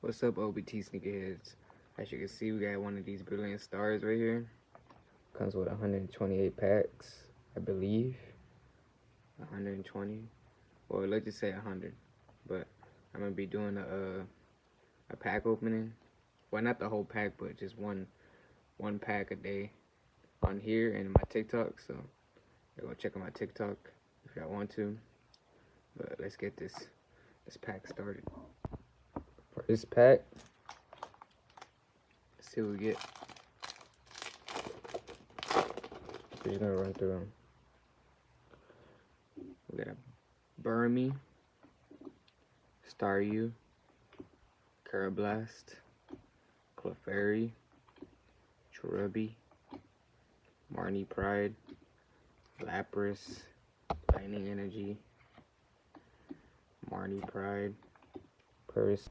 What's up, OBT sneakerheads? As you can see, we got one of these brilliant stars right here. Comes with 128 packs, I believe. 120, or let's just say 100. But I'm gonna be doing a pack opening. Well, not the whole pack, but just one pack a day on here and my TikTok. So go check out my TikTok if y'all want to. But let's get this pack started. For this pack, let's see what we get. We're just gonna run through them. We got a Burmy, Staryu, Carablast, Clefairy, Cherubi, Marnie Pride, Lapras, Lightning Energy, Marnie Pride, Paris,